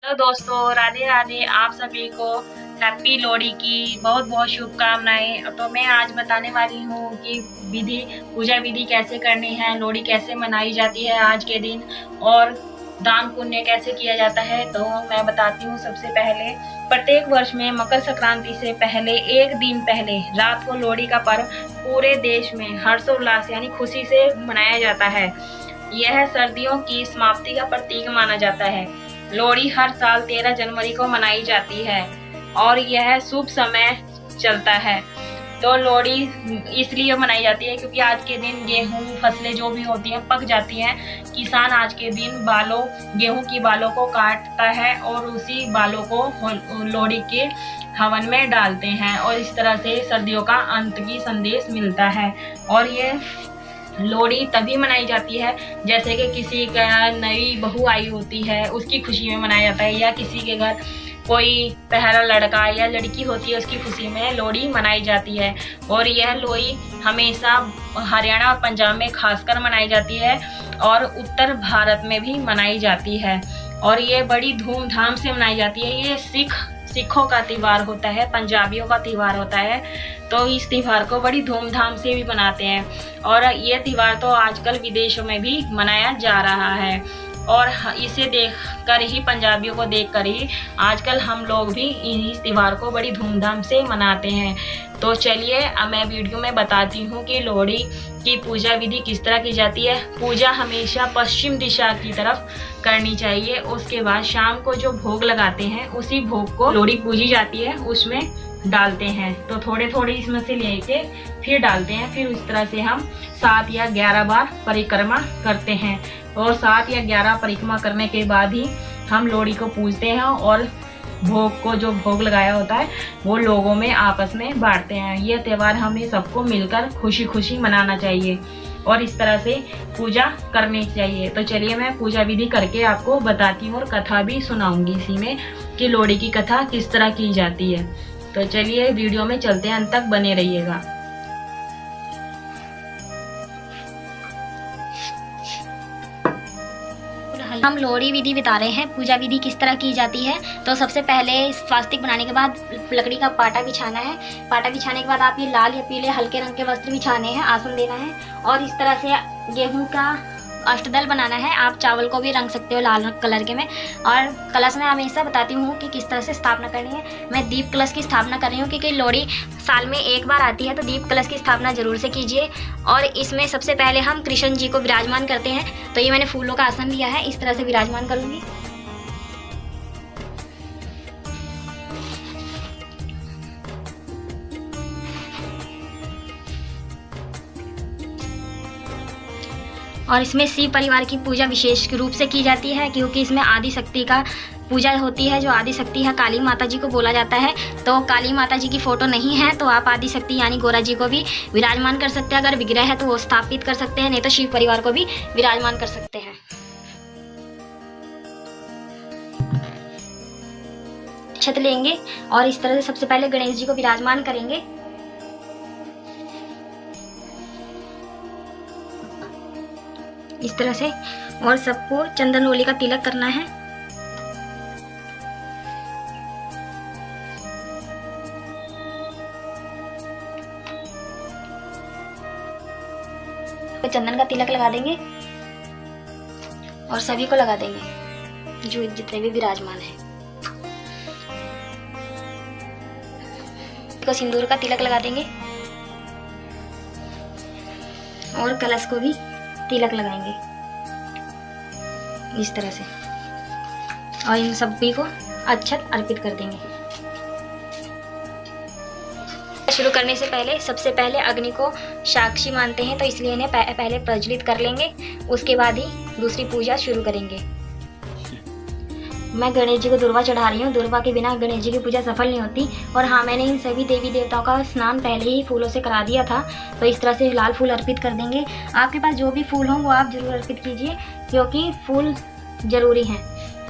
Hello दोस्तों, राधे राधे। आप सभी को हैप्पी लोहड़ी की बहुत बहुत शुभकामनाएं। तो मैं आज बताने वाली हूँ कि पूजा विधि कैसे करनी है, लोहड़ी कैसे मनाई जाती है आज के दिन, और दान पुण्य कैसे किया जाता है। तो मैं बताती हूँ। सबसे पहले प्रत्येक वर्ष में मकर संक्रांति से पहले एक दिन पहले रात को लोहड़ी का पर्व पूरे देश में हर्षोल्लास यानी खुशी से मनाया जाता है। यह सर्दियों की समाप्ति का प्रतीक माना जाता है। लोहड़ी हर साल 13 जनवरी को मनाई जाती है और यह शुभ समय चलता है। तो लोहड़ी इसलिए मनाई जाती है क्योंकि आज के दिन गेहूं फसलें जो भी होती हैं पक जाती हैं। किसान आज के दिन गेहूं की बालों को काटता है और उसी बालों को लोहड़ी के हवन में डालते हैं, और इस तरह से सर्दियों का अंत की संदेश मिलता है। और ये लोहड़ी तभी मनाई जाती है जैसे कि किसी का नई बहू आई होती है, उसकी खुशी में मनाया जाता है, या किसी के घर कोई पहला लड़का या लड़की होती है, उसकी खुशी में लोहड़ी मनाई जाती है। और यह लोहड़ी हमेशा हरियाणा और पंजाब में खासकर मनाई जाती है और उत्तर भारत में भी मनाई जाती है। और ये बड़ी धूमधाम से मनाई जाती है। ये सिखों का त्यौहार होता है, पंजाबियों का त्यौहार होता है। तो इस त्यौहार को बड़ी धूमधाम से भी मनाते हैं, और ये त्यौहार तो आजकल विदेशों में भी मनाया जा रहा है। और इसे देखकर ही, पंजाबियों को देखकर ही आजकल हम लोग भी इस त्यौहार को बड़ी धूमधाम से मनाते हैं। तो चलिए अब मैं वीडियो में बताती हूँ कि लोहड़ी की पूजा विधि किस तरह की जाती है। पूजा हमेशा पश्चिम दिशा की तरफ करनी चाहिए। उसके बाद शाम को जो भोग लगाते हैं उसी भोग को लोहड़ी पूजी जाती है उसमें डालते हैं। तो थोड़े थोड़े इसमें से लेके फिर डालते हैं। फिर उस तरह से हम 7 या 11 बार परिक्रमा करते हैं, और 7 या 11 परिक्रमा करने के बाद ही हम लोहड़ी को पूजते हैं, और भोग को जो भोग लगाया होता है वो लोगों में आपस में बांटते हैं। ये त्यौहार हमें सबको मिलकर खुशी खुशी मनाना चाहिए और इस तरह से पूजा करनी चाहिए। तो चलिए मैं पूजा विधि करके आपको बताती हूँ और कथा भी सुनाऊंगी इसी में कि लोहड़ी की कथा किस तरह की जाती है। तो चलिए वीडियो में चलते हैं, अंत तक बने रहिएगा। हम लोहड़ी विधि बता रहे हैं, पूजा विधि किस तरह की जाती है। तो सबसे पहले स्वास्तिक बनाने के बाद लकड़ी का पाटा बिछाना है। पाटा बिछाने के बाद आप ये लाल या पीले हल्के रंग के वस्त्र बिछाने हैं, आसन देना है, और इस तरह से गेहूं का अष्टदल बनाना है। आप चावल को भी रंग सकते हो लाल कलर के में। और कलश में हमेशा बताती हूँ कि किस तरह से स्थापना करनी है। मैं दीप कलश की स्थापना कर रही हूँ क्योंकि लोहड़ी साल में एक बार आती है, तो दीप कलश की स्थापना जरूर से कीजिए। और इसमें सबसे पहले हम कृष्ण जी को विराजमान करते हैं। तो ये मैंने फूलों का आसन लिया है, इस तरह से विराजमान करूँगी। और इसमें शिव परिवार की पूजा विशेष रूप से की जाती है क्योंकि इसमें आदि शक्ति का पूजा होती है। जो आदि शक्ति है काली माता जी को बोला जाता है। तो काली माता जी की फोटो नहीं है तो आप आदि शक्ति यानी गोरा जी को भी विराजमान कर सकते हैं। अगर विग्रह है तो वो स्थापित कर सकते हैं, नहीं तो शिव परिवार को भी विराजमान कर सकते हैं। छत लेंगे और इस तरह से सबसे पहले गणेश जी को विराजमान करेंगे। इस तरह से, और सबको चंदन रोली का तिलक करना है। तो चंदन का तिलक लगा देंगे और सभी को लगा देंगे जो जितने भी विराजमान हैं। को सिंदूर का तिलक लगा देंगे और कलश को भी तिलक लगाएंगे इस तरह से, और इन सभी को अक्षत अर्पित कर देंगे। शुरू करने से पहले सबसे पहले अग्नि को साक्षी मानते हैं, तो इसलिए इन्हें पहले प्रज्वलित कर लेंगे, उसके बाद ही दूसरी पूजा शुरू करेंगे। मैं गणेश जी को दुर्वा चढ़ा रही हूँ। दुर्वा के बिना गणेश जी की पूजा सफल नहीं होती। और हाँ, मैंने इन सभी देवी देवताओं का स्नान पहले ही फूलों से करा दिया था। तो इस तरह से लाल फूल अर्पित कर देंगे। आपके पास जो भी फूल हो वो आप जरूर अर्पित कीजिए क्योंकि फूल जरूरी हैं।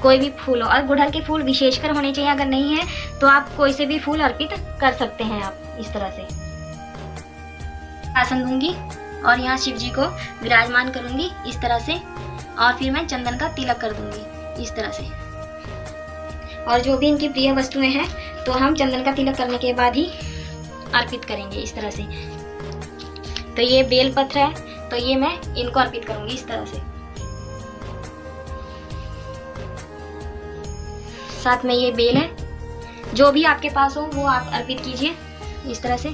कोई भी फूल हो, और गुड़हल के फूल विशेषकर होने चाहिए। अगर नहीं है तो आप कोई से भी फूल अर्पित कर सकते हैं। आप इस तरह से आसन दूंगी और यहाँ शिव जी को विराजमान करूंगी इस तरह से, और फिर मैं चंदन का तिलक कर दूंगी इस तरह से। और जो भी इनकी प्रिय वस्तुएं हैं तो हम चंदन का तिलक करने के बाद ही अर्पित करेंगे इस तरह से। तो ये बेल पत्र है, तो ये मैं इनको अर्पित करूंगी इस तरह से। साथ में ये बेल है, जो भी आपके पास हो वो आप अर्पित कीजिए इस तरह से।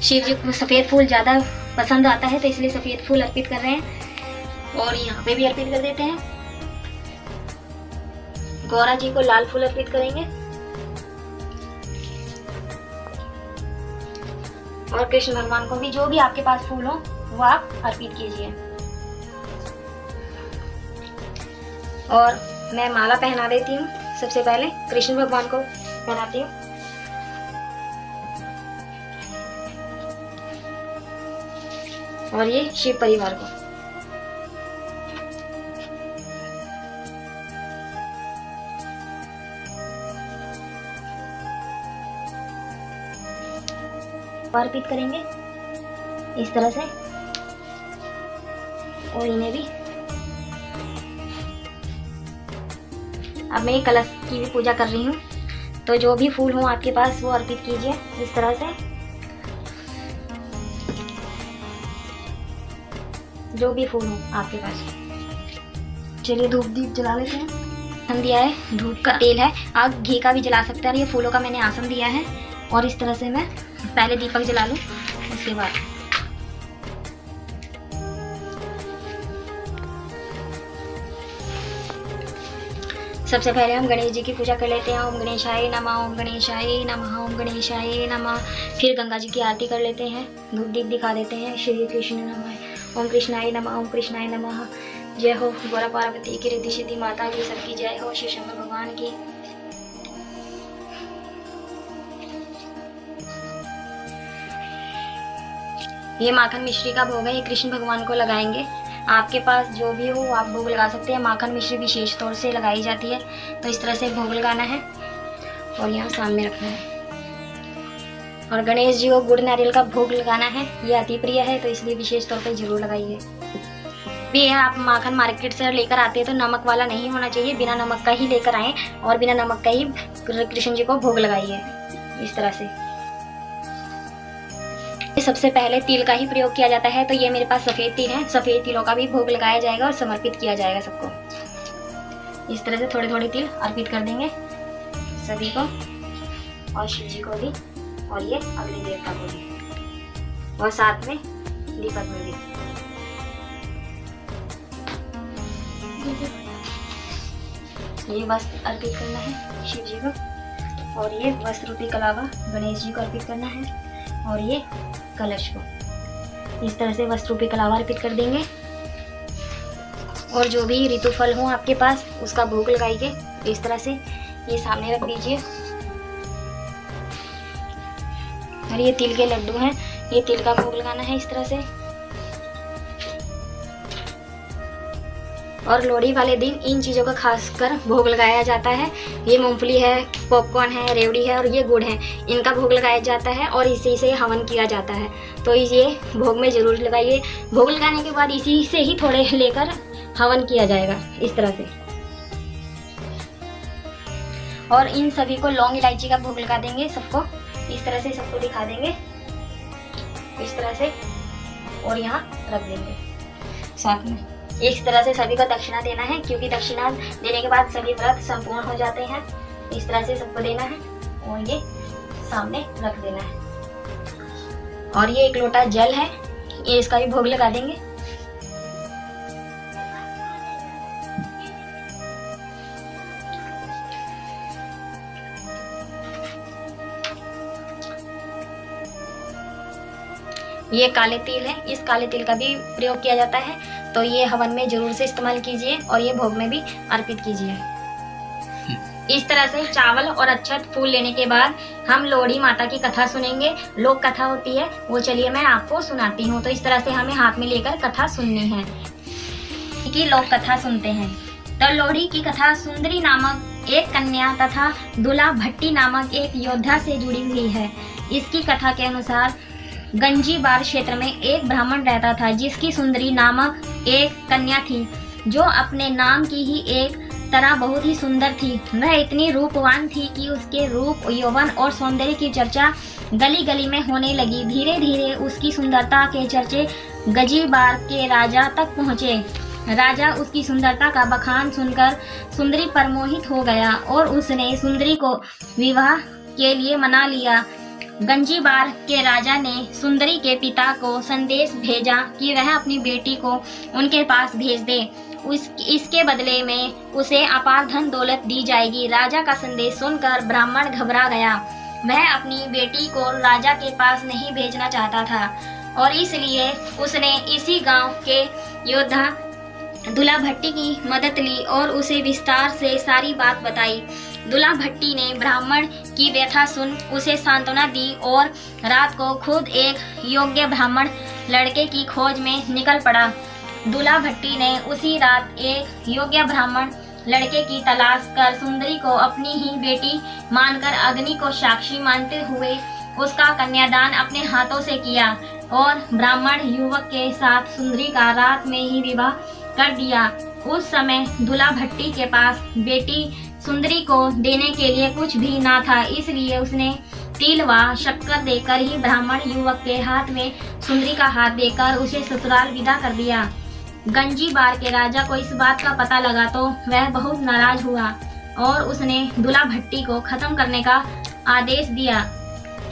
शिव जी को सफेद फूल ज्यादा पसंद आता है तो इसलिए सफेद फूल अर्पित कर रहे हैं। और यहाँ पे भी अर्पित कर देते हैं। गौरा जी को लाल फूल अर्पित करेंगे और कृष्ण भगवान को भी जो भी आपके पास फूल हो वो आप अर्पित कीजिए। और मैं माला पहना देती हूँ। सबसे पहले कृष्ण भगवान को पहनाती हूँ। और ये शिव परिवार को। अर्पित करेंगे इस तरह से। और इन्हें भी। अब मैं कलश की भी पूजा कर रही हूँ, तो जो भी फूल हो आपके पास वो अर्पित कीजिए इस तरह से। जो भी फूल हो आपके पास। चलिए धूप दीप जला लेते हैं। आसन दिया है, धूप का तेल है, आप घी का भी जला सकते हैं। ये फूलों का मैंने आसन दिया है। और इस तरह से मैं पहले दीपक जला लूं, उसके बाद सबसे पहले हम गणेश जी की पूजा कर लेते हैं। ओम गणेशाय नमः, ओम गणेशाय नमः, ओम गणेशाय नमः। फिर गंगा जी की आरती कर लेते हैं, धूप दीप दिखा देते हैं। श्री कृष्ण नमः, ओम कृष्णाय नमः, ओम कृष्णाय नमः। जय हो गौरा पार्वती की, रिद्धि सिद्धि माता की, सबकी जय हो। श्री शंकर भगवान की। ये माखन मिश्री का भोग है, ये कृष्ण भगवान को लगाएंगे। आपके पास जो भी हो आप भोग लगा सकते हैं। माखन मिश्री विशेष तौर से लगाई जाती है, तो इस तरह से भोग लगाना है और यहाँ सामने रखना है। और गणेश जी को गुड़ नारियल का भोग लगाना है, ये अति प्रिय है तो इसलिए विशेष तौर पर जरूर लगाइए। भी है, आप माखन मार्केट से लेकर आते हैं तो नमक वाला नहीं होना चाहिए, बिना नमक का ही लेकर आए और बिना नमक का ही कृष्ण जी को भोग लगाइए इस तरह से। सबसे पहले तिल का ही प्रयोग किया जाता है, तो ये मेरे पास सफ़ेद तिल है। सफ़ेद तिलों का भी भोग लगाया जाएगा और समर्पित किया जाएगा सबको। इस तरह से थोड़े थोड़े तिल अर्पित कर देंगे सभी को, और शिव जी को भी, और ये अग्नि देवता को भी, और साथ में दीपक में भी। ये वस्त्र अर्पित करना है शिव जी को, और ये वस्त्र रूपी कलावा गणेश जी को अर्पित करना है, और ये कलश को इस तरह से वस्त्र रूपी कलावा अर्पित कर देंगे। और जो भी ऋतु फल हो आपके पास उसका भोग लगाइए इस तरह से। ये सामने रख दीजिए। और ये तिल के लड्डू हैं, ये तिल का भोग लगाना है इस तरह से। और लोहड़ी वाले दिन इन चीज़ों का खासकर भोग लगाया जाता है। ये मूंगफली है, पॉपकॉर्न है, रेवड़ी है और ये गुड़ है, इनका भोग लगाया जाता है और इसी से हवन किया जाता है। तो ये भोग में ज़रूर लगाइए। भोग लगाने के बाद इसी से ही थोड़े लेकर हवन किया जाएगा इस तरह से। और इन सभी को लौंग इलायची का भोग लगा देंगे सबको इस तरह से, सबको दिखा देंगे इस तरह से, और यहाँ रख देंगे साथ में। इस तरह से सभी को दक्षिणा देना है, क्योंकि दक्षिणा देने के बाद सभी व्रत संपूर्ण हो जाते हैं। इस तरह से सबको देना है और ये सामने रख देना है। और ये 1 लोटा जल है, ये इसका भी भोग लगा देंगे। ये काले तिल है, इस काले तिल का भी प्रयोग किया जाता है, तो ये हवन में जरूर से इस्तेमाल कीजिए और ये भोग में भी अर्पित कीजिए। इस तरह से चावल और अक्षत फूल लेने के बाद हम लोहड़ी माता की कथा सुनेंगे। लोक कथा होती है वो, चलिए मैं आपको सुनाती हूँ। तो इस तरह से हमें हाथ में लेकर कथा सुननी है। की लोक कथा सुनते हैं। तो लोहड़ी की कथा सुंदरी नामक एक कन्या तथा दुला भट्टी नामक एक योद्धा से जुड़ी हुई है। इसकी कथा के अनुसार गंजीबार क्षेत्र में एक ब्राह्मण रहता था, जिसकी सुंदरी नामक एक कन्या थी। जो अपने नाम की ही एक तरह बहुत ही सुंदर थी। वह इतनी रूपवान थी कि उसके रूप, यौवन और सौंदर्य की चर्चा गली गली में होने लगी। धीरे धीरे उसकी सुंदरता के चर्चे गंजीबार के राजा तक पहुँचे। राजा उसकी सुंदरता का बखान सुनकर सुंदरी पर मोहित हो गया और उसने सुंदरी को विवाह के लिए मना लिया। गंजीबार के राजा ने सुंदरी के पिता को संदेश भेजा कि वह अपनी बेटी को उनके पास भेज दे, इसके बदले में उसे अपार धन दौलत दी जाएगी। राजा का संदेश सुनकर ब्राह्मण घबरा गया। वह अपनी बेटी को राजा के पास नहीं भेजना चाहता था और इसलिए उसने इसी गांव के योद्धा दुल्ला भट्टी की मदद ली और उसे विस्तार से सारी बात बताई। दुल्ला भट्टी ने ब्राह्मण की व्यथा सुन उसे सांत्वना दी और रात को खुद एक योग्य ब्राह्मण लड़के की खोज में निकल पड़ा। दुल्ला भट्टी ने उसी रात एक योग्य ब्राह्मण लड़के की तलाश कर सुंदरी को अपनी ही बेटी मानकर अग्नि को साक्षी मानते हुए उसका कन्यादान अपने हाथों से किया और ब्राह्मण युवक के साथ सुंदरी का रात में ही विवाह कर दिया। उस समय दुल्ला भट्टी के पास बेटी सुंदरी को देने के लिए कुछ भी ना था, इसलिए उसने तिल व शक्कर देकर ही ब्राह्मण युवक के हाथ में सुंदरी का हाथ देकर उसे ससुराल विदा कर दिया। गंजीबार के राजा को इस बात का पता लगा तो वह बहुत नाराज हुआ और उसने दुल्ला भट्टी को खत्म करने का आदेश दिया।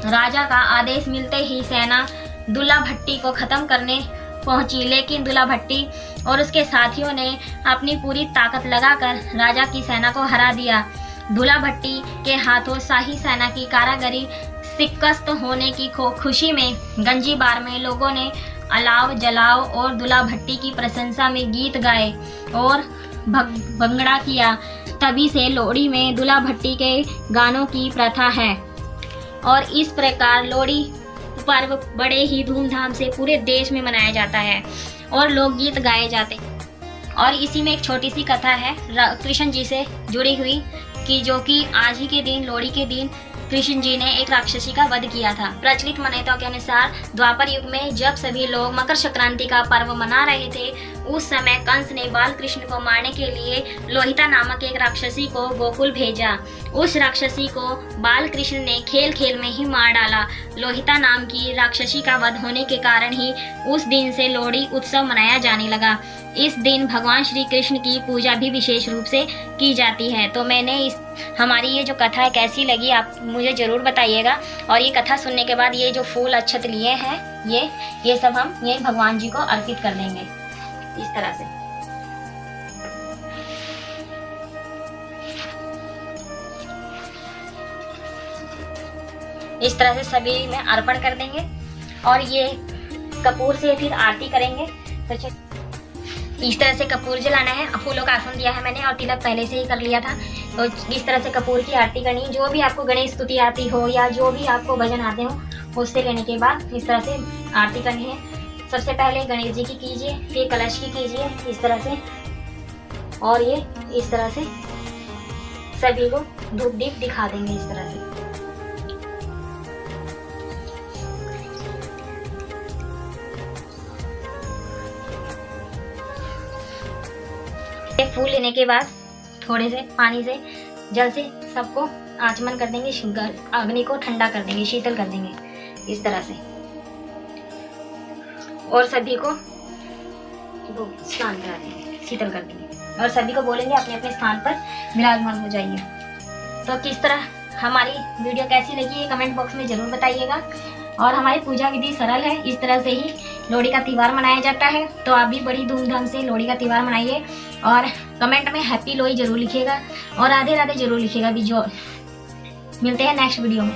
राजा का आदेश मिलते ही सेना दुल्ला भट्टी को खत्म करने पहुंची, लेकिन दुल्ला भट्टी और उसके साथियों ने अपनी पूरी ताकत लगाकर राजा की सेना को हरा दिया। दुल्ला भट्टी के हाथों शाही सेना की कारागरी शिकस्त होने की खुशी में गंजीबार में लोगों ने अलाव जलाओ और दुल्ला भट्टी की प्रशंसा में गीत गाए और भंगड़ा किया। तभी से लोहड़ी में दुल्ला भट्टी के गानों की प्रथा है और इस प्रकार लोहड़ी पर्व बड़े ही धूमधाम से पूरे देश में मनाया जाता है और लोकगीत गाए जाते हैं। और इसी में एक छोटी सी कथा है कृष्ण जी से जुड़ी हुई कि जो कि आज ही के दिन लोहड़ी के दिन कृष्ण जी ने एक राक्षसी का वध किया था। प्रचलित मान्यताओं के अनुसार द्वापर युग में जब सभी लोग मकर संक्रांति का पर्व मना रहे थे, उस समय कंस ने बाल कृष्ण को मारने के लिए लोहिता नामक एक राक्षसी को गोकुल भेजा। उस राक्षसी को बाल कृष्ण ने खेल खेल में ही मार डाला। लोहिता नाम की राक्षसी का वध होने के कारण ही उस दिन से लोहड़ी उत्सव मनाया जाने लगा। इस दिन भगवान श्री कृष्ण की पूजा भी विशेष रूप से की जाती है। तो हमारी ये जो कथा है कैसी लगी आप मुझे ज़रूर बताइएगा। और ये कथा सुनने के बाद ये जो फूल अक्षत लिए हैं ये सब हम ये भगवान जी को अर्पित कर देंगे इस तरह से। इस तरह से सभी में अर्पण कर देंगे और ये कपूर से फिर आरती करेंगे। तो इस तरह से कपूर जलाना है। फूलों का आसन दिया है मैंने और तिलक पहले से ही कर लिया था। तो इस तरह से कपूर की आरती करनी। जो भी आपको गणेश स्तुति आती हो या जो भी आपको भजन आते हो उससे लेने के बाद इस तरह से आरती करनी है। सबसे पहले गणेश जी की कीजिए, फिर कलश की कीजिए इस तरह से और ये इस तरह से सभी को धूप दीप दिखा देंगे इस तरह से। फूल लेने के बाद थोड़े से पानी से जल से सबको आचमन कर देंगे, अग्नि को ठंडा कर देंगे, शीतल कर देंगे इस तरह से और सभी को स्नान करा देंगे, शीतल कर देंगे और सभी को बोलेंगे अपने अपने स्थान पर विराजमान हो जाइए। तो किस तरह हमारी वीडियो कैसी लगी ये कमेंट बॉक्स में ज़रूर बताइएगा। और हमारी पूजा विधि सरल है, इस तरह से ही लोहड़ी का त्यौहार मनाया जाता है। तो आप भी बड़ी धूमधाम से लोहड़ी का त्यौहार मनाइए और कमेंट में हैप्पी लोहड़ी जरूर लिखिएगा और राधे राधे जरूर लिखिएगा भी। जो मिलते हैं नेक्स्ट वीडियो में।